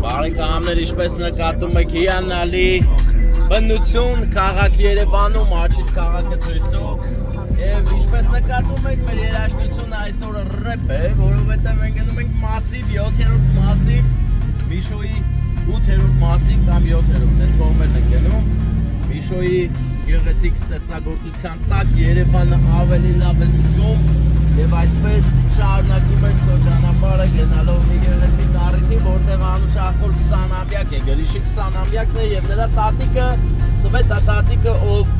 Բարեկամներ, ինչպես նկատում եք, հիանալի բնություն քաղաք Երևանում, աչից քաղաքը ցույց տու եւ ինչպես նկատում եք, մեր երաժշտությունը այսօր ռեփ է, որովհետեւ մենք գնում ենք մասիվ 7-րդ մասիվ, Միշոյի 8-րդ մասիվ կամ 7-րդ, այդ կողմերն ենք գնում։ Միշոյի գեղեցիկ ստեղծագործության տակ Երևանը ավելի լավ է զգում եւ այսպես շարունակում ենք քո ճանապարհը գնալով մի գեղեցիկ առիթի, որտեղ անուշախոր 20-ամյակ է, Գրիշի 20-ամյակն է եւ նրա տատիկը, Սվետա տատիկը, ով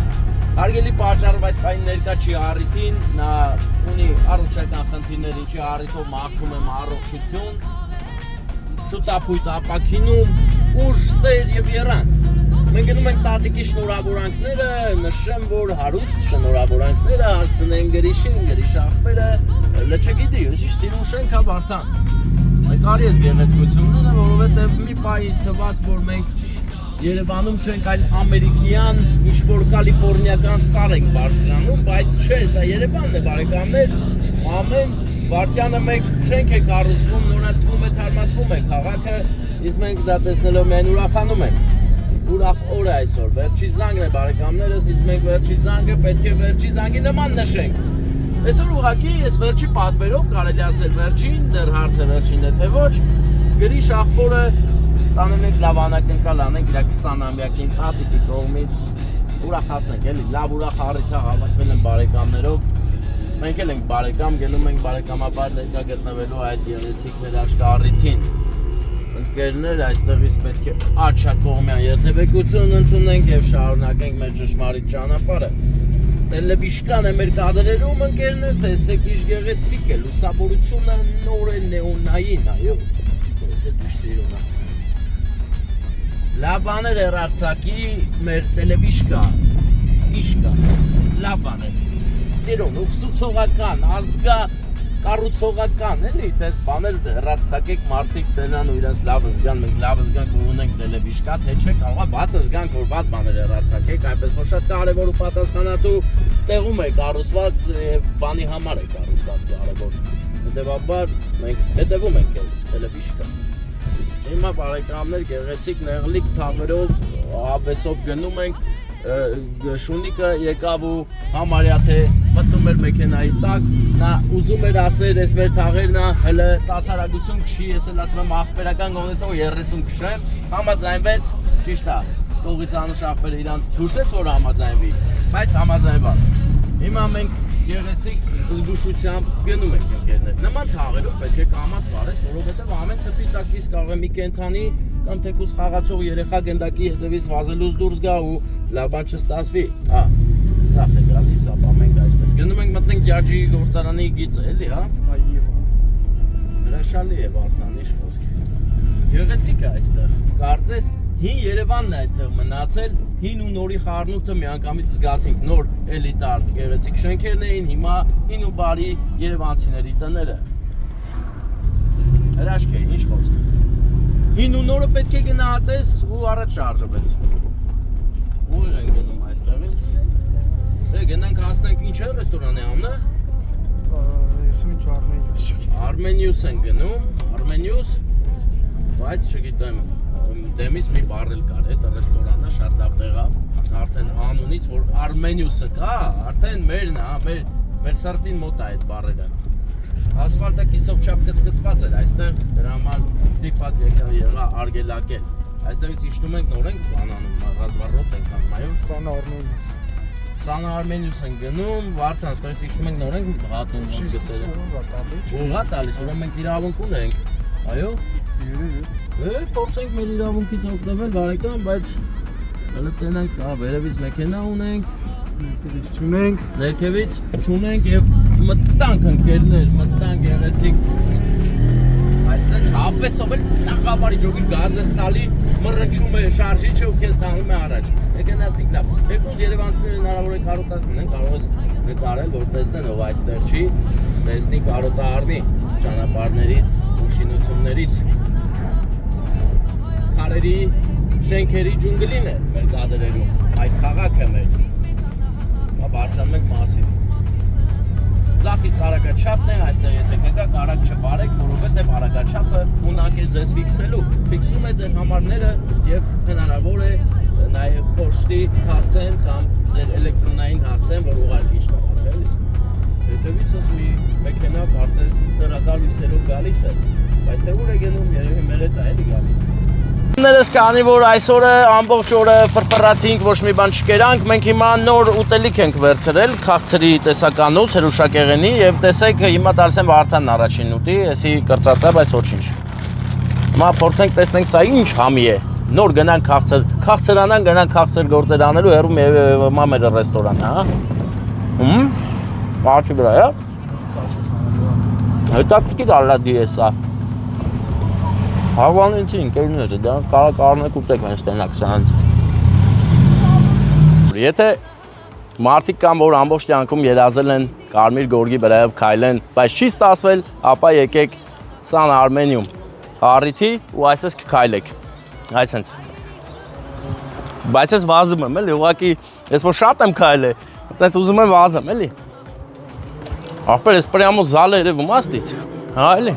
հարգելի պատճառով այս պայն ներկա չի առիթին, նա ունի առողջական խնդիրներ, ինչի առիթով մաղթում եմ առողջություն, շուտապույտ ապակինում, ուժ, սեր եւ եռանց։ Մենք գնում ենք տատիկի շնորհավորանքները, նշեմ, որ հարուստ շնորհավորանքները հասցնեն Գրիշին, Գրիշ աղբերը, չգիտի, ուսիշ սիրուշենք հա Վարդան։ Նկարի ես գեղեցկությունները, որովհետև մի պայից թվաց, որ մենք Երևանում չենք, այլ ամերիկյան, ինչ-որ կալիֆորնիական սար ենք բարձրանում, բայց չէ, սա Երևանն է, բարեկամներ, ամեն վայրկյանը մեկ շենք է կառուցվում, նորացվում է, թարմացվում է քաղաքը, իսկ մենք դա տեսնելով միայն ուրախանում ենք։ Ուրախ օր է այսօր, վերջի զանգն է բարեկամներս, իսկ մենք վերջի զանգը պետք է վերջի զանգի նման նշենք։ Այսօր ուղղակի ես վերջի պատվերով կարելի ասել վերջին, դեռ հարցը վերջին է թե ոչ, Գրիշ աղբորը տանում ենք լավ անակնկալ անենք իր 20-ամյակին տատիկի կողմից, ուրախացնենք էլի, լավ ուրախ առիթ հավաքվել են բարեկամներով, մենք էլ ենք բարեկամ, գնում ենք բարեկամաբար ներկա գտնվելու այդ գեղեցիկ ներաշկա առիթին։ Ընկերներ, այստեղից պետք է աչակողմյան երթևեկություն ընդունենք եւ շարունակենք մեր ճշմարիտ ճանապարհը։ Տելևիշկան է մեր կադրերում, ընկերներ, տեսեք ինչ գեղեցիկ է, լուսավորությունը նոր է նեոնային, այո, տեսեք ինչ սիրուն է։ Լավ բաներ է Արցախի մեր տելևիշկա, իշկա, լավ բաներ, սիրուն, ուսուցողական, ազգա կառուցողական, էլի, տես բաներ հեռարձակեք մարդիկ տնան ու իրենց լավ զգան, մենք լավ զգանք, որ ունենք տելևիշկա, թե չէ կարողա վատ զգանք, որ վատ բաներ հեռարձակեք, այնպես որ շատ կարևոր ու պատասխանատու տեղում է կառուցված, բանի համար է կառուցված կարևոր։ Հետևաբար մենք հետևում ենք այս տելևիշկա։ Հիմա բարեկամներ գեղեցիկ նեղլիկ թաղերով աբեսով գնում ենք, Շունիկը եկավ ու համարյա թե մտնում էր մեքենայի տակ, նա ուզում էր ասել, ես մեր թաղերն հələ 10 հարագություն քշի, ես էլ ասում եմ աղբերական գոնեթով 30 քշեմ, համաձայնվեց, ճիշտ է, կողից անուշ աղբերը իրան հուշեց, որ համաձայնվի, բայց համաձայնված։ Հիմա մենք գեղեցիկ զգուշությամբ գնում ենք ընկերներ։ Նման թաղերով պետք է կամաց վարես, որովհետև ամեն թփի տակից կարող է մի կենդանի կամ թեկուզ խաղացող երեխա գնդակի հետևից վազելուց դուրս գա ու լավ բան չստացվի։ Հա, զախ է գալիս, ապա մենք այսպես գնում ենք մտնենք Յաջի գործարանի գիծը, էլի, հա։ Այո։ Հրաշալի է Վարդան, ինչ խոսք։ Գեղեցիկ է այստեղ։ Կարծես հին Երևանն է այստեղ մնացել, հին ու նորի խառնուրդը միանգամից զգացինք, նոր էլիտար գեղեցիկ շենքերն էին, հիմա հին ու բարի երևանցիների տները։ Հրաշք է, ինչ խոսք։ Հին ու նորը պետք է գնահատես ու առաջ շարժվես։ Ուր ենք գնում այստեղից։ Դե գնանք հասնենք ինչ է ռեստորանի անունը։ Ես ինչ Արմենիուս չգիտեմ։ Արմենիուս են գնում, Արմենիուս, բայց չգիտեմ, դեմից մի բառ էլ կար, այդ ռեստորանը շատ լավ տեղ է, արդեն անունից որ Արմենիուսը կա, արդեն մերն է, մեր սրտին մոտ է այդ բառերը։ Ասֆալտը կիսով չափ կծկծված էր այստեղ, դրա համար ստիպված եղա արգելակել։ Այստեղից իջնում ենք նոր ենք բանանում, ռազմառոտ ենք անում, այո։ Սանա Արմենիուս։ Սանա Արմենիուս են գնում, Վարդան, այստեղից իջնում ենք նոր ենք հատում գծերը։ Ուղղա տալիս, ուրեմն մենք իրավունք ունենք, այո։ Փորձենք մեր իրավունքից օգտվել բարեկամ, բայց հələ տենանք, վերևից մեքենա ունենք, ներքևից չունենք եւ մտանք ընկերներ, մտանք գեղեցիկ այսպես հապեսով էլ նախաբարի ջոգի գազ է ստալի, մռնչում է շարժիչը ու քեզ տանում է առաջ։ Մեքենացիկ լավ։ Եկուզ երևանցիները հնարավոր է կարոտացնեն, կարող ես նկարել, որ տեսնեն ով այստեղ չի, տեսնի կարոտահարվի ճանապարհներից, ուշինություններից։ Քարերի, շենքերի ջունգլին է մեր կադրերում, այդ քաղաքը մեր։ Բարձրանում ենք մասիվ։ Ձախից արագաչափն է, այստեղ եթե գնաք արագ չվարեք, որովհետև արագաչափը ունակ է ձեզ ֆիքսելու։ Ֆիքսում է ձեր համարները եւ հնարավոր է նաեւ փոշտի հասցեն կամ ձեր էլեկտրոնային հասցեն, որ ուղարկի շտապ է, էլի։ Հետևիցս մի մեքենա կարծես դրական լույսերով գալիս է, բայց թե ուր է գնում, երևի մեր հետ է էլի գալի։ Ներս կանի որ այսօրը ամբողջ օրը ֆրֆռացինք, ոչ մի բան չկերանք, մենք հիմա նոր ուտելիք ենք վերցրել քաղցրի տեսականոց հրուշակեղենի եւ տեսեք հիմա դարձեմ Վարդանն առաջին ուտի, էսի կրծած է, բայց ոչինչ։ Հիմա փորձենք տեսնենք սա ինչ համի է։ Նոր գնանք քաղցրանան, գնանք քաղցր գործեր անելու հեռու մեր ռեստորանը, հա։ Բաճի վրա է։ Հետաքրքիր ալլադի է սա։ Հավանեցի ընկերները, դա կարող առնեք ուտեք հենց տենակ սրանց։ Եթե մարդիկ կան, որ ամբողջ կյանքում երազել են կարմիր գորգի վրայով քայլեն, բայց չի ստացվել, ապա եկեք Sun Armenium առիթի ու այսպես կքայլեք։ Այսպես։ Բայց ես վազում եմ, էլի, ուղղակի ես որ շատ եմ քայլել, այդպես ուզում եմ վազեմ, էլի։ Ախպեր, ես պրյամո զալ երևում աստից։ Հա, էլի։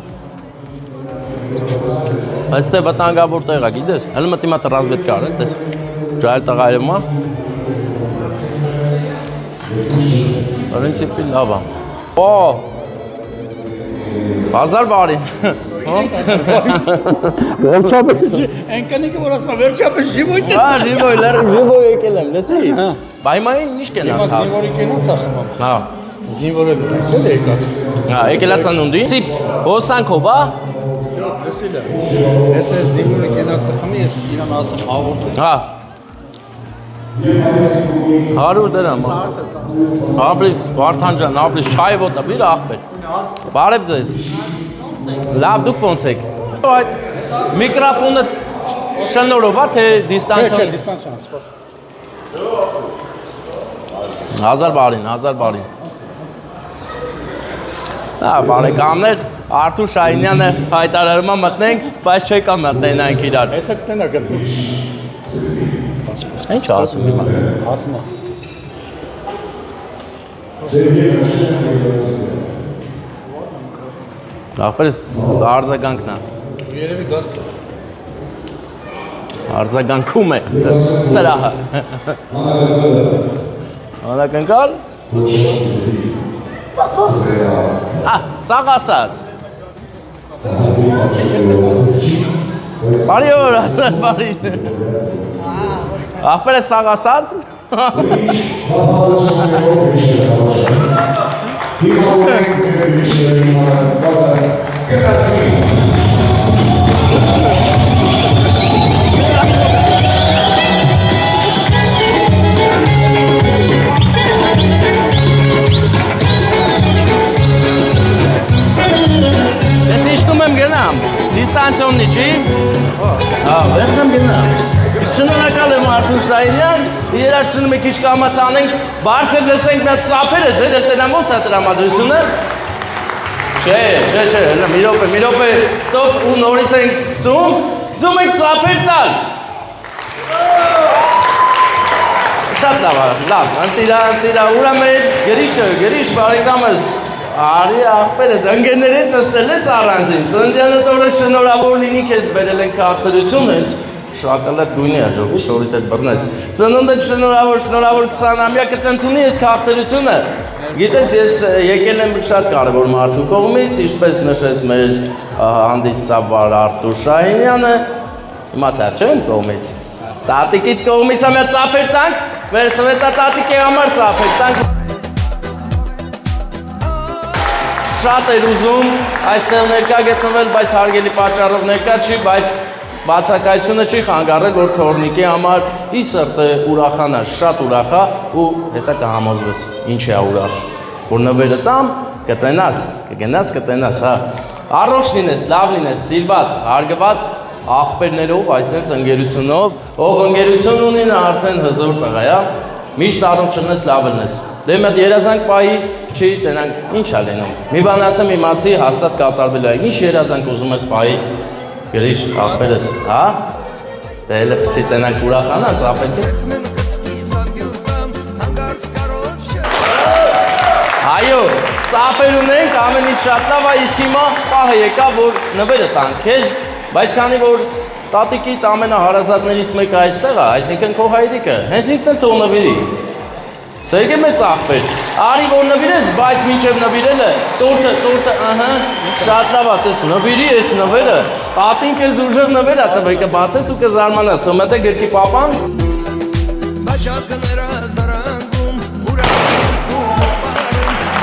Այստեղ վտանգավոր տեղ է, գիտես, հələ մտի մա ռազմետ կար, տես, ջայլ տղա երևում է։ Պրինցիպի լավ է։ Օ, 1000 բարի։ Վերջապես ընկերիկը որ ասում է վերջապես ժիվոյ է։ Հա, ժիվոյ եկել եմ, լսի։ Բայ հիմա ինչ կենաց հաս։ Զինվորի կենաց է խմում։ Հա։ Զինվորը դե եկած։ Հա, եկելա ծնունդի։ Սիպ, հոսանքով, հա։ Լսիլը։ Ես զինվորի կենացը խմի, ես իրան ասեմ հաղորդում։ Հա։ 100 դրամ։ Ապրիս, Վարդան ջան, ապրիս չայ ոտա, բիր ախպեր։ Բարև ձեզ։ Լավ, դուք ոնց եք։ Այդ միկրոֆոնը շնորհով է, թե դիստանցիոն։ Չէ, դիստանցիոն, սպաս։ 1000 բարին։ Հա, բարեկամներ, Արթուր Շահինյանը հայտարարում է մտնենք, բայց չեք մտնենք իրար։ Հեսա կտենա գտնում։ Ինչ ասում հիմա։ Ասում է։ Ախպերս արձագանքն է։ Երևի գաստ է։ Արձագանքում է սրահը։ Անակնկալ։ Սաղ ասած։ Բարի օր, բարի։ Ախպեր է սաղ ասած։ Ես իշտում եմ գնամ, դիստանցիոննի չի։ Հա, վերցեմ գնամ։ Շնորհակալ եմ Արթուր Շահինյան, երաժշտությունը մի քիչ կամաց անենք, բարձր լսենք նա ծափերը, ձեր ելտենամ ոնց է տրամադրությունը։ Չէ, մի րոպե, ստոպ ու նորից ենք սկսում ենք ծափեր տալ։ Շատ լավ, անտիրա, ուրա մեր գերիշ բարեկամս, արի ախպերս, ընկերներ հետ նստել ես առանձին, ծննդյանդ օրը շնորհավոր լինի քեզ բերել ենք քաղցրություն հենց, շոկոլադ գույնի է ջոկի, շորիդ հետ բռնեց, ծննդդ շնորհավոր 20-ամյակը տնթունի ես քաղցրությունը, գիտես ես եկել եմ շատ կարևոր մարդու կողմից, ինչպես նշեց մեր հանդիսաբար Արթուր Շահինյանը, իմացար չէ իմ կողմից, տատիկիդ կողմից ամյա ծափեր տանք, մեր սվետա տատիկի համար ծափեր տանք, շատ էր ուզում այստեղ ներկա գտնվել, բայց հարգելի պատճառով ներկա չի, բայց բացակայությունը չի խանգարել, որ թորնիկի համար ի սրտը ուրախանա, շատ ուրախա ու հեսա կհամոզվես, ինչ է ուրախ, որ նվերը տամ, կտենաս, հա, առողջ լինես, լավ լինես, սիրված, հարգված աղբերներով, այսպես ընկերությունով, ով ընկերություն ունի նա արդեն հզոր տղա է, միշտ առողջ չնես, լավ լինես, դե մի հատ երազանք պայի չի տենանք, ինչ է լինում, մի բան ասեմ իմացի հաստատ կատարվելու է, ինչ երազանք ուզում ես պայի, գրիշ, աղբերս, հա, դե հելը չի տենանք ուրախանա, ծապեց, Այո, ծափեր ունենք, ամեն ինչ շատ լավ է, իսկ հիմա պահը եկա, որ նվերը տանք քեզ, բայց քանի որ տատիկիդ ամենահարազատներից մեկը այստեղ է, այսինքն քո հայրիկը, հենց ինքն է թող նվիրի։ Սերգե մեծ ծափեր։ Արի որ նվիրես, բայց մինչև նվիրելը, տորտը, ահա, շատ լավ է, տես նվիրի այս նվերը, տատին քեզ ուժեղ նվեր է տվել, կբացես ու կզարմանաս, թող մտե գրքի պապան։ Բաճակները զարանգում,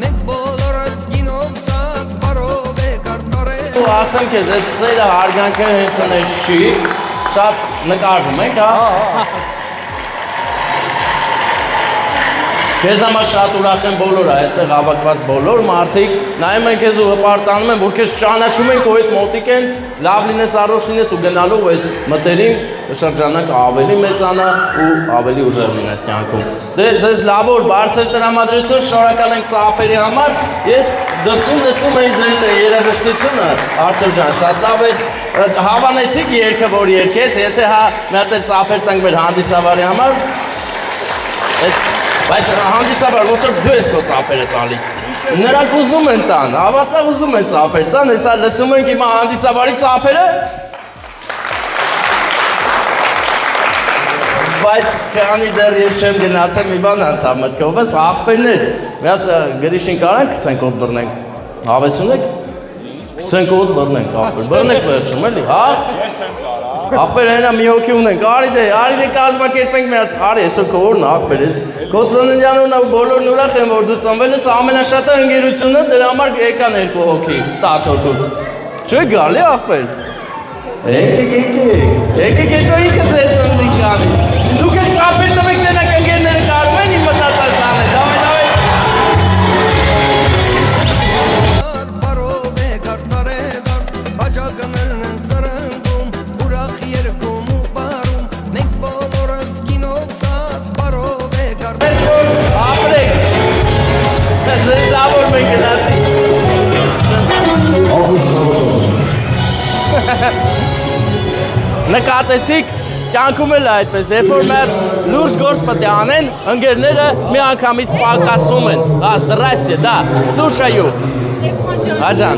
մենք բոլորս գինովսած բարով է կարտարել։ Ու ասեմ քեզ, այդ սերը հարգանքը հենց այնպես չի, շատ նկարվում ենք, հա։ Քեզ համար շատ ուրախ եմ բոլորը, այստեղ հավաքված բոլոր մարդիկ, նայում են քեզ ու հպարտանում են, որ քեզ ճանաչում են, քո հետ մոտիկ են, լավ լինես, առողջ լինես ու գնալով այս մտերիմ շրջանակը ավելի մեծանա ու ավելի ուժեղ լինես կյանքում։ Դե ձեզ լավոր, բարձր տրամադրություն, շնորհակալ ենք ծափերի համար։ Ես դրսում էի ձեր երաժշտությունը, Արտուր ջան, շատ լավ է։ Հավանեցիք երգը, որ երգեց, եթե հա մի հատ ծափեր տանք մեր հանդիսավարի համար։ Բայց հանդիսաբար ոնց որ դու ես քո ծափերը տալի։ Նրանք ուզում են տան, հավատա ուզում են ծափեր տան, հեսա լսում ենք հիմա հանդիսաբարի ծափերը։ Բայց քանի դեռ ես չեմ գնացել մի բան անցավ մտքովս, աղբերներ, մի հատ գրիշին կարանք գցենք օդ բռնենք։ Հավես ունեք։ Գցենք օդ բռնենք աղբեր։ Բռնենք վերջում էլի, հա։ Աղբեր հենա մի հոգի ունենք, արի դե կազմակերպենք մի հատ, արի այսօր քո օրն աղբեր, քո ծննդյան օրն բոլորն ուրախ են որ դու ծնվել ես, ամենաշատը ընկերությունը դրա համար եկան 2 հոգի, 10 հոգուց, չէ գալի աղբեր, եկեք հետո ինքը ձեր ծննդին կանի, դուք եք ծափեր տվեք նենակ ընկերները կարում են իմ մտածած տանը, Բարով է կարտարել արց, բաճակներն են զարանգում, ուրախ երկում ու բարում, մենք բոլորս գինովսած բարով է կարտարել։ Ես որ ապրեք, ձեզ լավ որ մենք գնացի։ Նկատեցիք, կյանքում էլ այդպես, երբ որ մեր լուրջ գործ պետք է անեն, ընկերները մի անգամից պակասում են։ Здравствуйте, да, слушаю։ Աջան,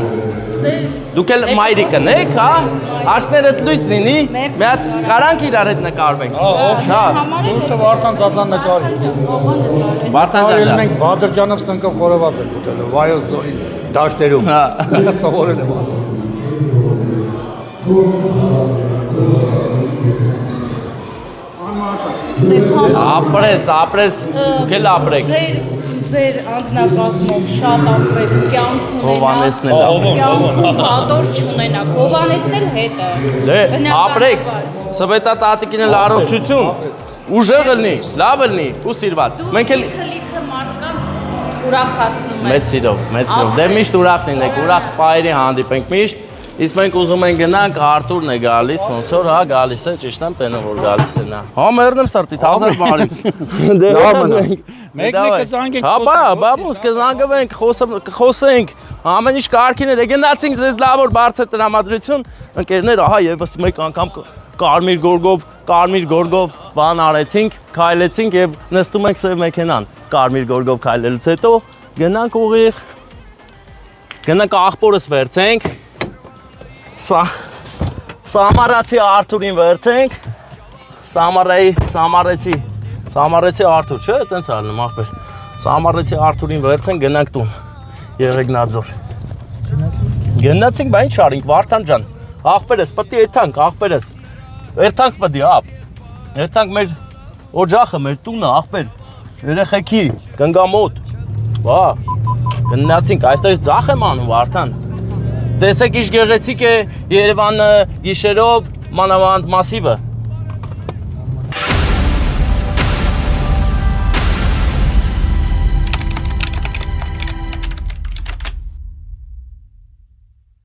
դուք էլ մայրիկն եք, հա? Աչքներդ լույս լինի, մի հատ կարանք իրար հետ նկարվենք։ Հա, Դուրտը Վարդան Զազան նկարի։ Վարդան Արել ջան։ մենք Բադրջանով սնկով խորոված ենք ուտել, Վայոց ձորի դաշտերում։ Հա։ Սովորել եմ։ Ապրես, դուք էլ ապրեք։ Ձեր անձնակազմով շատ ապրեք, կյանք ունենաք։ Հովանեսն էլ ապրեք։ Կյանքում հատոր չունենաք, Հովանեսն էլ հետը։ Դե, ապրեք, սվետա տատիկին էլ առողջություն, ուժեղ լինի, լավ լինի ու սիրված։ Մենք էլ Լիքը մարդկանց ուրախացնում եք։ մեծ սիրով, դե միշտ ուրախ լինեք, ուրախ պահերի հանդիպենք միշտ, իսկ մենք ուզում ենք գնանք, Արտուրն է գալիս, ոնց որ հա գալիս է, ճիշտ եմ տենը որ գալիս է նա։ Հա մեռնեմ սրտիդ, հազար բարի։ Դե լավ մնանք։ Մեկ-մեկը զանգենք, Հա, բաբուս կզանգվենք, խոսենք, ամեն ինչ կարգին է, գնացինք ձեզ լավ որ բարձր տրամադրություն, ընկերներ, ահա եւս մեկ անգամ կարմիր գորգով բան արեցինք, քայլեցինք եւ նստում ենք սև մեքենան, կարմիր գորգով քայլելուց հետո գնանք ուղիղ, գնանք աղբորս վերցենք, Սամարացի Արտուրին վերցենք, Սամարեցի Արտուր, չէ, տենց ալնում աղբեր, Սամարեցի Արտուրին վերցենք, գնանք տուն, Եղեգնաձոր, գնացինք, բա ինչ արինք, Վարդան ջան, աղբերս, պտի երթանք, աղբերս, երթանք պտի, երթանք մեր օջախը, մեր տունը, աղբեր, երեխեքի, գնգամոտ, բա, գնացինք, այստեղից ձախ եմ անում, Վարդան, տեսեք ինչ գեղեցիկ է Երևանը գիշերով, մանավանդ մասիվը,